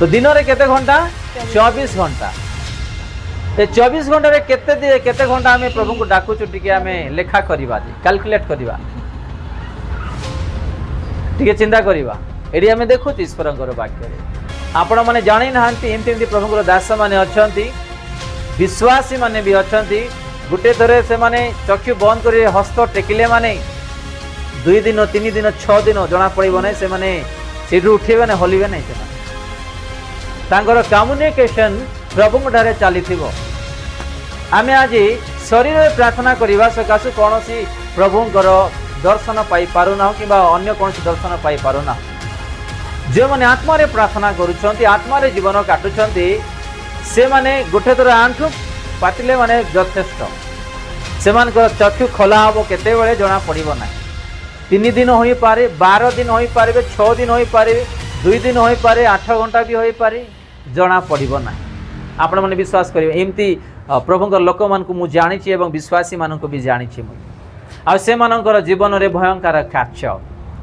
तो दिन रे केते घंटा 24 घंटा ए 24 घंटा रे केते घंटा आमे प्रभु को डाकु छु टिके आमे लेखा करबा कैलकुलेट करबा टिके चिंता करबा एडी आमे देखु ईश्वर वाक्य रे आपण माने जानि नाहंती एमती प्रभु को दास माने अछंती विश्वासी माने भी अछंती गुटे थरे से माने चक्षु बंद करी हस्त टेकिले माने 2 दिन 3 दिन 6 दिन जना पड़िबो नै से माने सिडु उठेबे नै हलिबे नै से तांकर कम्युनिकेशन प्रभु ठारे चलीथिबो आमे आज शरीर में प्रार्थना करबा सकाशु कोनोसी प्रभुंकर दर्शन पाई पारुना कि अन्य कौन दर्शन पाई पारुना जो मैंने आत्मा रे प्रार्थना करुछंती आत्मा रे जीवन काटुछंती से माने गोटे थर आंठु पातिले माने यथेष्ट से चक्षु खोला हम केते बेले जना पड़िबो ना 3 दिन होई पारे 12 दिन होई पारे 6 दिन होई पारे 2 दिन होई पारे 8 घंटा भी होई पारे जना पड़िबो ना आपण माने विश्वास करिवे एमती प्रभुंकर लोक मान को मु जानिछि एवं विश्वासी मान को भी जानिछि मु आ से मानकर जीवन रे भयंकर कार्य